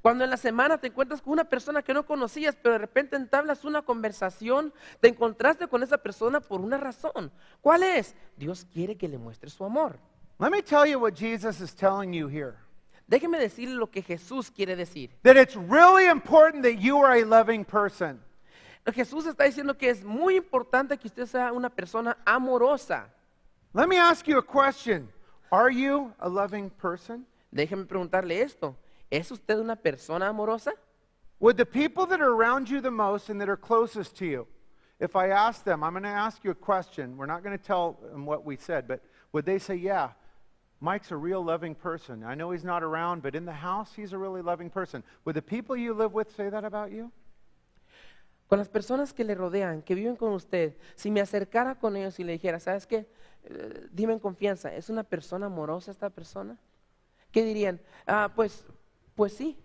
Cuando en la semana te encuentras con una persona que no conocías, pero de repente entablas una conversación, te encontraste con esa persona por una razón. ¿Cuál es? Dios quiere que le muestres su amor. Let me tell you what Jesus is telling you here. Déjeme decirle lo que Jesús quiere decir. That it's really important that you are a loving person. Jesús está diciendo que es muy importante que usted sea una persona amorosa. Let me ask you a question. Are you a loving person? Déjeme preguntarle esto. ¿Es usted una persona amorosa? Would the people that are around you the most and that are closest to you, if I ask them, I'm going to ask you a question. We're not going to tell them what we said, but would they say, yeah, Mike's a real loving person. I know he's not around, but in the house, he's a really loving person. Would the people you live with say that about you? Con las personas que le rodean, que viven con usted, si me acercara con ellos y le dijera, ¿sabes qué? Dime en confianza, ¿es una persona amorosa esta persona? ¿Qué dirían? Pues sí,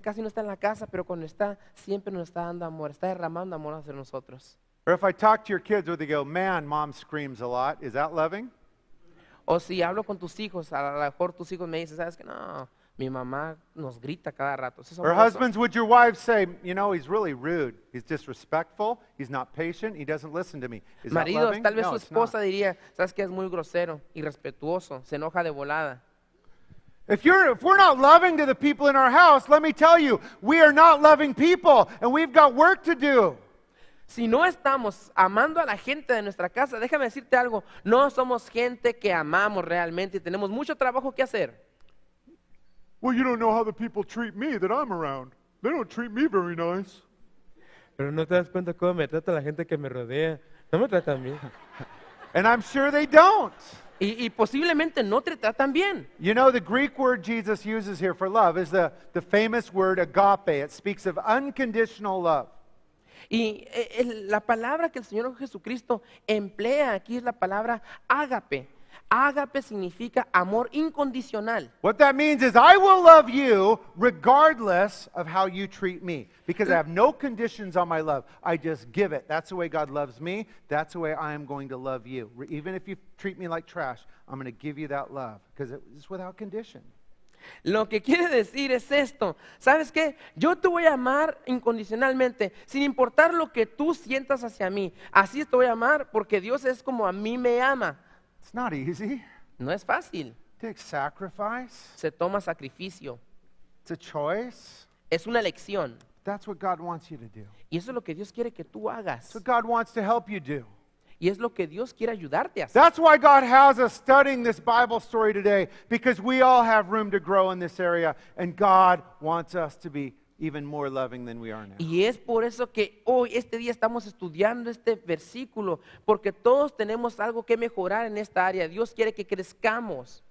casi no está en la casa, pero cuando está, siempre nos está dando amor, está derramando amor hacia nosotros. Or if I talk to your kids, would they go, man, mom screams a lot. Is that loving? O si hablo con tus hijos, a lo mejor tus hijos me dicen, ¿sabes qué? No, mi mamá nos grita cada rato. ¿Eso es Or amoroso? husbands, would your wives say, you know, he's really rude. He's disrespectful. He's not patient. He doesn't listen to me. Is that Maridos, loving? tal vez No, su it's not. esposa diría, ¿sabes qué? Es muy grosero, irrespetuoso, se enoja de volada. If we're not loving to the people in our house, let me tell you, we are not loving people, and we've got work to do. Si no estamos amando a la gente de nuestra casa, déjame decirte algo, no somos gente que amamos realmente y tenemos mucho trabajo que hacer. Well, you don't know how the people treat me that I'm around. They don't treat me very nice. Pero no te das cuenta cómo me trata la gente que me rodea. No me tratan bien. And I'm sure they don't. Y posiblemente no te tratan bien. You know, the Greek word Jesus uses here for love is the famous word agape. It speaks of unconditional love. Y la palabra que el Señor Jesucristo emplea aquí es la palabra ágape. Ágape significa amor incondicional. What that means is I will love you regardless of how you treat me because I have no conditions on my love. I just give it. That's the way God loves me. That's the way I am going to love you. Even if you treat me like trash, I'm going to give you that love because it's without condition. Lo que quiere decir es esto. ¿Sabes qué? Yo te voy a amar incondicionalmente, sin importar lo que tú sientas hacia mí. Así te voy a amar porque Dios es como a mí me ama. It's not easy. No es fácil. It takes sacrifice. Se toma sacrificio. It's a choice. Es una elección. That's what God wants you to do. Y eso es lo que Dios quiere que tú hagas. That's what God wants to help you do. Y es lo que Dios quiere ayudarte a hacer. That's why God has us studying this Bible story today, because we all have room to grow in this area, and God wants us to be even more loving than we are now. Y es por eso que hoy, este día, estamos estudiando este versículo, porque todos tenemos algo que mejorar en esta área. Dios quiere que crezcamos.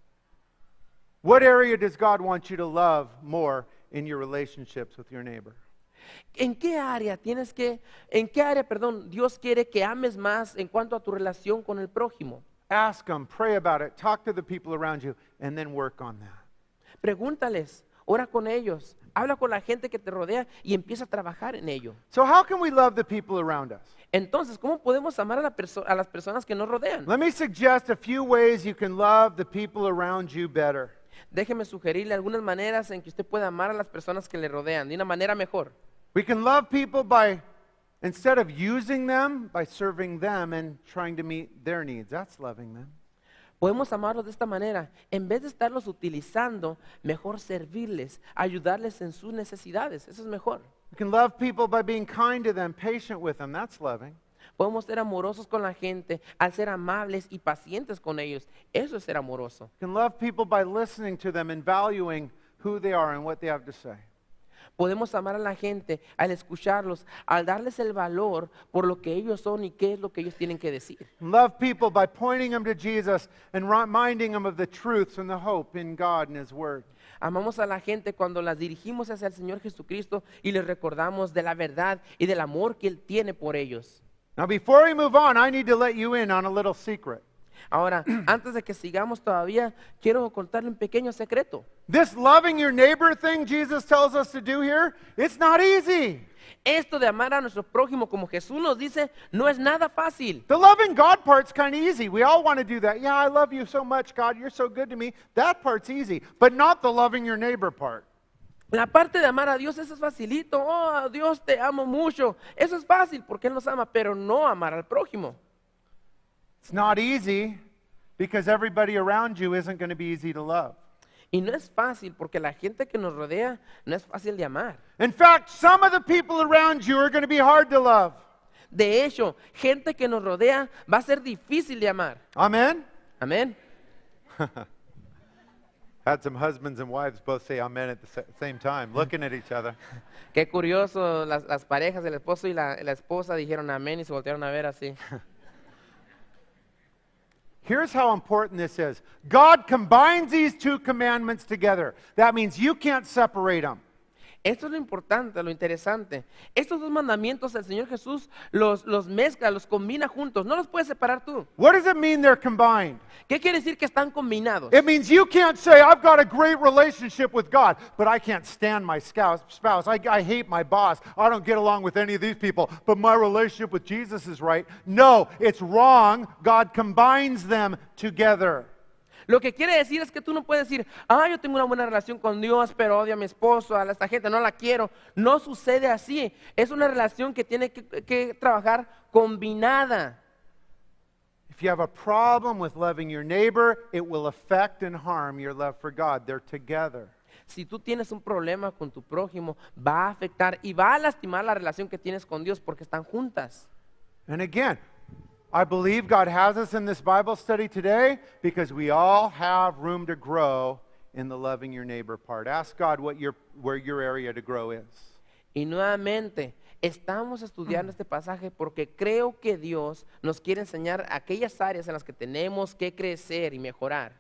What area does God want you to love more in your relationships with your neighbor? ¿En qué área Dios quiere que ames más en cuanto a tu relación con el prójimo? Ask them, pray about it, talk to the people around you, and then work on that. Pregúntales, ora con ellos, habla con la gente que te rodea y empieza a trabajar en ello. So how can we love the people around us? Entonces, ¿cómo podemos amar a las personas que nos rodean? Let me suggest a few ways you can love the people around you better. Déjeme sugerirle algunas maneras en que usted pueda amar a las personas que le rodean de una manera mejor. We can love people by, instead of using them, by serving them and trying to meet their needs. That's loving them. Podemos amarlos de esta manera. En vez de estarlos utilizando, mejor servirles, ayudarles en sus necesidades. Eso es mejor. We can love people by being kind to them, patient with them. That's loving. Podemos ser amorosos con la gente al ser amables y pacientes con ellos. Eso es ser amoroso. We can love people by listening to them and valuing who they are and what they have to say. Podemos amar a la gente al escucharlos, al darles el valor por lo que ellos son y qué es lo que ellos tienen que decir. Love people by pointing them to Jesus and reminding them of the truths and the hope in God and His Word. Amamos a la gente cuando las dirigimos hacia el Señor Jesucristo y les recordamos de la verdad y del amor que Él tiene por ellos. Now, before we move on, I need to let you in on a little secret. Ahora, antes de que sigamos todavía, quiero contarle un pequeño secreto. This loving your neighbor thing Jesus tells us to do here, it's not easy. Esto de amar a nuestro prójimo como Jesús nos dice, no es nada fácil. The loving God part's kind of easy. We all want to do that. Yeah, I love you so much, God. You're so good to me. That part's easy, but not the loving your neighbor part. La parte de amar a Dios, eso es facilito. Oh, Dios, te amo mucho. Eso es fácil porque Él nos ama, pero no amar al prójimo. It's not easy because everybody around you isn't going to be easy to love. Y no es fácil porque la gente que nos rodea no es fácil de amar. In fact, some of the people around you are going to be hard to love. De hecho, gente que nos rodea va a ser difícil de amar. Amen? Amén. Had some husbands and wives both say amen at the same time, looking at each other. Qué curioso, las parejas, el esposo y la esposa dijeron amén y se voltearon a ver así. Here's how important this is. God combines these two commandments together. That means you can't separate them. Esto es lo importante, lo interesante. Estos dos mandamientos el Señor Jesús los mezcla, los combina juntos. No los puedes separar tú. What does it mean they're combined? ¿Qué quiere decir que están combinados? It means you can't say, I've got a great relationship with God, but I can't stand my spouse. I hate my boss. I don't get along with any of these people, but my relationship with Jesus is right. No, it's wrong. God combines them together. Lo que quiere decir es que tú no puedes decir, yo tengo una buena relación con Dios, pero odio a mi esposo, a esta gente no la quiero. No sucede así. Es una relación que tiene que trabajar combinada. If you have a problem with loving your neighbor, it will affect and harm your love for God. They're together. Si tú tienes un problema con tu prójimo, va a afectar y va a lastimar la relación que tienes con Dios porque están juntas. And again, I believe God has us in this Bible study today because we all have room to grow in the loving your neighbor part. Ask God where your area to grow is. Y nuevamente, estamos estudiando este pasaje porque creo que Dios nos quiere enseñar aquellas áreas en las que tenemos que crecer y mejorar.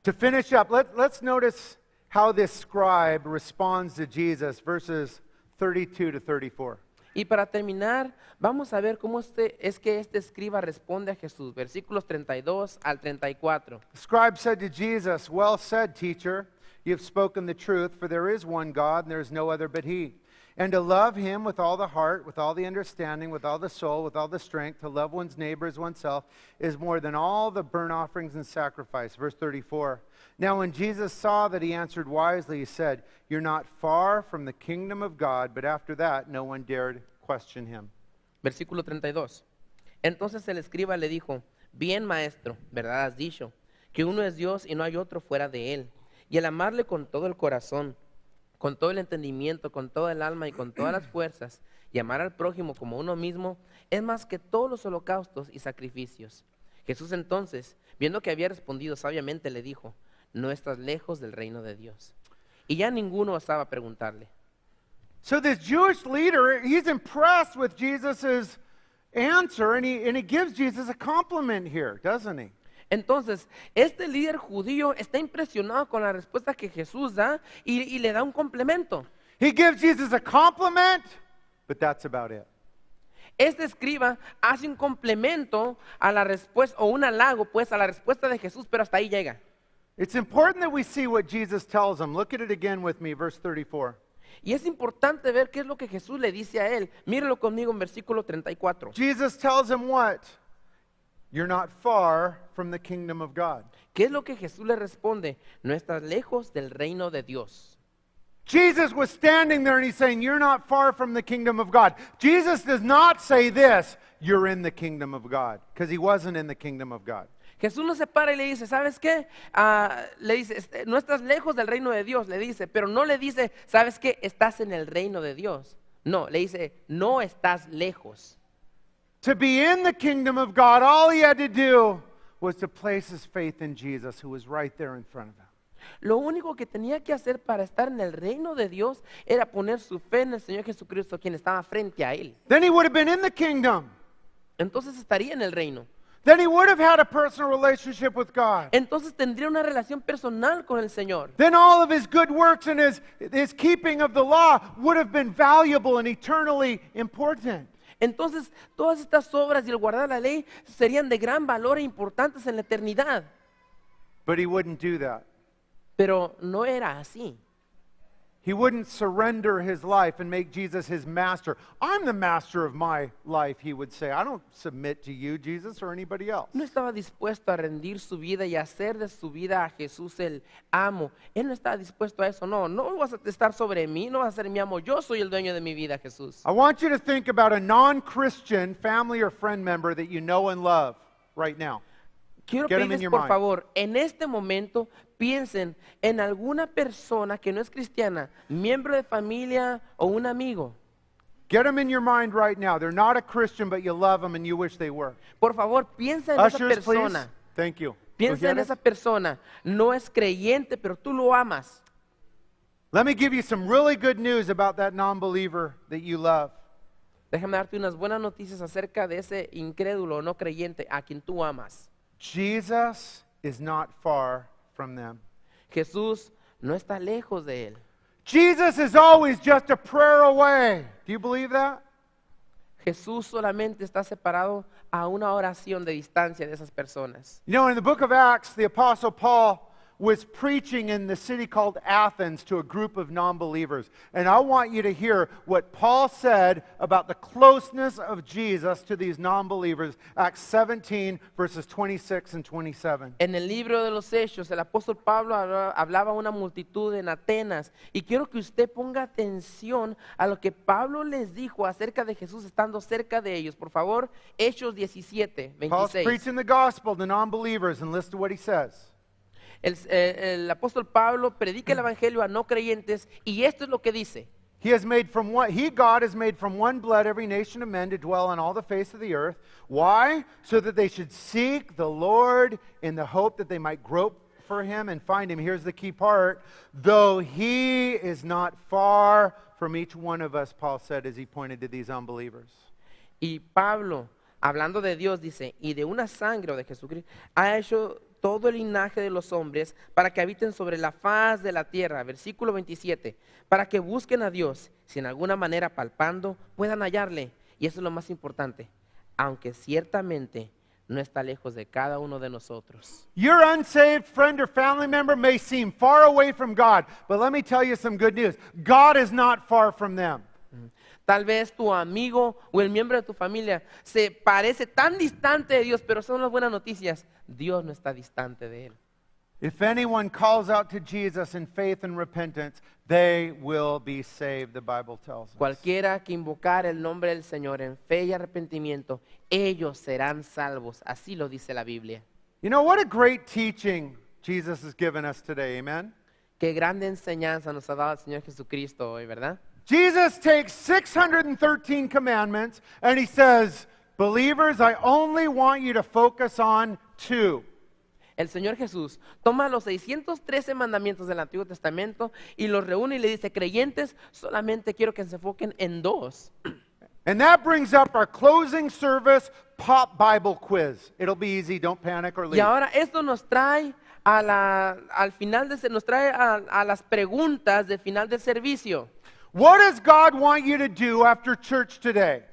To finish up, let's notice how this scribe responds to Jesus, verses 32 to 34. Y para terminar, vamos a ver cómo es que este escriba responde a Jesús. Versículos 32 al 34. The scribe said to Jesus, "Well said, teacher. You have spoken the truth, for there is one God, and there is no other but He. And to love Him with all the heart, with all the understanding, with all the soul, with all the strength, to love one's neighbor as oneself, is more than all the burnt offerings and sacrifice." Verse 34. Now when Jesus saw that he answered wisely, he said, "You're not far from the kingdom of God." But after that, no one dared question him. Versículo 32. Entonces el escriba le dijo, bien maestro, verdad has dicho, que uno es Dios y no hay otro fuera de él. Y el amarle con todo el corazón, con todo el entendimiento, con toda el alma y con todas las fuerzas, y amar al prójimo como uno mismo, es más que todos los holocaustos y sacrificios. Jesús entonces, viendo que había respondido sabiamente, le dijo, no estás lejos del reino de Dios. Y ya ninguno osaba preguntarle. So this Jewish leader, he's impressed with Jesus' answer, and he gives Jesus a compliment here, doesn't he? Entonces, este líder judío está impresionado con la respuesta que Jesús da y le da un complemento. He gives Jesus a compliment, but that's about it. Este escriba hace un complemento a la respuesta, o un halago, pues, a la respuesta de Jesús, pero hasta ahí llega. It's important that we see what Jesus tells him. Look at it again with me, verse 34. Y es importante ver qué es lo que Jesús le dice a él. Míralo conmigo en versículo 34. Jesus tells him what? You're not far from the kingdom of God. ¿Qué es lo que Jesús le responde? No estás lejos del reino de Dios. Jesus was standing there and he's saying, you're not far from the kingdom of God. Jesus does not say this, you're in the kingdom of God, because he wasn't in the kingdom of God. Jesús no se para y le dice, ¿sabes qué? Le dice, no estás lejos del reino de Dios, le dice, pero no le dice, ¿sabes qué? Estás en el reino de Dios. No, le dice, no estás lejos. To be in the kingdom of God, all he had to do was to place his faith in Jesus, who was right there in front of him. Lo único que tenía que hacer para estar en el reino de Dios era poner su fe en el Señor Jesucristo, quien estaba frente a él. Then he would have been in the kingdom. Entonces estaría en el reino. Then he would have had a personal relationship with God. Entonces tendría una relación personal con el Señor. Then all of his good works and his keeping of the law would have been valuable and eternally important. Entonces todas estas obras y el guardar la ley serían de gran valor e importantes en la eternidad. But he wouldn't do that. Pero no era así. He wouldn't surrender his life and make Jesus his master. I'm the master of my life, he would say. I don't submit to you, Jesus, or anybody else. No estaba dispuesto a rendir su vida y hacer de su vida a Jesús el amo. Él no estaba dispuesto a eso. No, no vas a estar sobre mí, no vas a ser mi amo. Yo soy el dueño de mi vida, Jesús. I want you to think about a non-Christian family or friend member that you know and love right now. Quiero Get 'em in pedirles, your por mind. favor, en este momento piensen en alguna persona que no es cristiana, miembro de familia o un amigo. Get them in your mind right now. They're not a Christian, but you love them and you wish they were. Por favor, piensa en esa Ushers, please. persona. Thank you. Piensa en esa persona. No es creyente, pero tú lo amas. Let me give you some really good news about that non-believer that you love. Déjame darte unas buenas noticias acerca de ese incrédulo o no creyente a quien tú amas. Jesus is not far from them. Jesús no está lejos de él. Jesus is always just a prayer away. Do you believe that? Jesús solamente está separado a una oración de distancia de esas personas. You know, in the book of Acts, the Apostle Paul was preaching in the city called Athens to a group of non-believers. And I want you to hear what Paul said about the closeness of Jesus to these non-believers. Acts 17, verses 26 and 27. En el libro de los Hechos, el apóstol Pablo hablaba a una multitud en Atenas. Y quiero que usted ponga atención a lo que Pablo les dijo acerca de Jesús estando cerca de ellos. Por favor, Hechos 17, Paul's 26. preaching the gospel to non-believers, and listen to what he says. El apóstol Pablo predica el evangelio a no creyentes y esto es lo que dice. God, has made from one blood every nation of men to dwell on all the face of the earth. Why? So that they should seek the Lord in the hope that they might grope for him and find him. Here's the key part. Though he is not far from each one of us, Paul said as he pointed to these unbelievers. Y Pablo, hablando de Dios, dice, y de una sangre o de Jesucristo, ha hecho todo el linaje de los hombres para que habiten sobre la faz de la tierra. Versículo 27, para que busquen a Dios, si en alguna manera palpando puedan hallarle. Y eso es lo más importante, aunque ciertamente no está lejos de cada uno de nosotros. Your unsaved friend or family member may seem far away from God, but let me tell you some good news. God is not far from them. Tal vez tu amigo o el miembro de tu familia se parece tan distante de Dios, pero son las buenas noticias. Dios no está distante de él. If anyone calls out to Jesus in faith and repentance, they will be saved, the Bible tells us. Cualquiera que invocar el nombre del Señor en fe y arrepentimiento, ellos serán salvos. Así lo dice la Biblia. You know, what a great teaching Jesus has given us today, amen? Qué grande enseñanza nos ha dado el Señor Jesucristo hoy, ¿verdad? Jesus takes 613 commandments and he says, believers, I only want you to focus on 2. El Señor Jesús toma los 613 mandamientos del Antiguo Testamento y los reúne y le dice, creyentes, solamente quiero que se enfoquen en 2. And that brings up our closing service pop Bible quiz. It'll be easy, don't panic or Y leave. ahora esto nos trae al final nos trae a las preguntas de final del servicio. What does God want you to do after church today?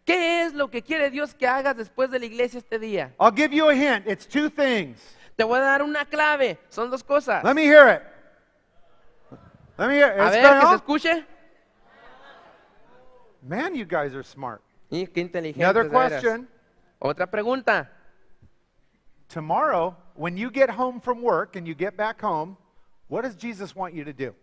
¿Qué es lo que quiere Dios que hagas después de la iglesia este día? I'll give you a hint. It's 2 things. Te voy a dar una clave, son 2 cosas. Let me hear it. Let me hear it. A It's ver, que se gonna- escuche. Man, you guys are smart. Y qué inteligente. Another question. Otra pregunta. Tomorrow, when you get home from work and you get back home, what does Jesus want you to do?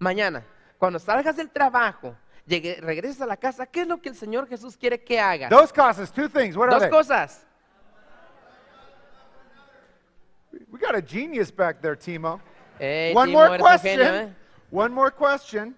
Mañana, cuando salgas del trabajo, regreses a la casa, ¿qué es lo que el Señor Jesús quiere que hagas? Those causes, 2 things. What are 2 they? cosas. We got a genius back there, Timo. Ey, One Timo, more eres un question. genio, One more question.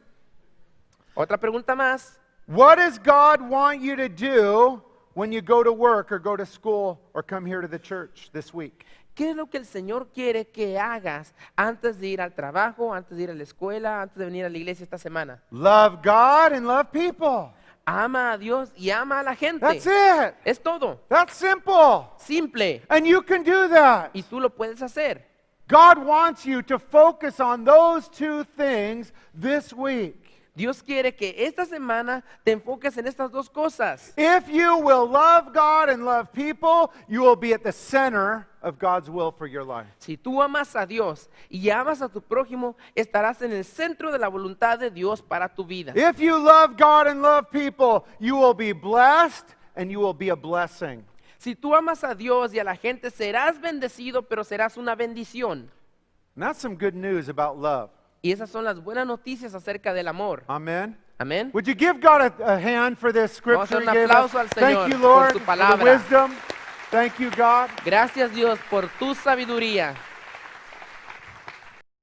Otra pregunta más. What does God want you to do when you go to work or go to school or come here to the church this week? ¿Qué es lo que el Señor quiere que hagas antes de ir al trabajo, antes de ir a la escuela, antes de venir a la iglesia esta semana? Love God and love people. Ama a Dios y ama a la gente. That's it. Es todo. That's simple. Simple. And you can do that. Y tú lo puedes hacer. God wants you to focus on those 2 things this week. Dios quiere que esta semana te enfoques en estas 2 cosas. If you will love God and love people, you will be at the center of God's will for your life. Si tú amas a Dios y amas a tu prójimo, estarás en el centro de la voluntad de Dios para tu vida. If you love God and love people, you will be blessed and you will be a blessing. Si tú amas a Dios y a la gente, serás bendecido, pero serás una bendición. And that's some good news about love. Y esas son las buenas noticias acerca del amor. Amen. Amén. Would you give God a hand for this Vamos a scripture hacer he un gave us? aplauso al Señor Thank you, por Lord, tu for the palabra. wisdom. Thank you, God. Gracias Dios por tu sabiduría.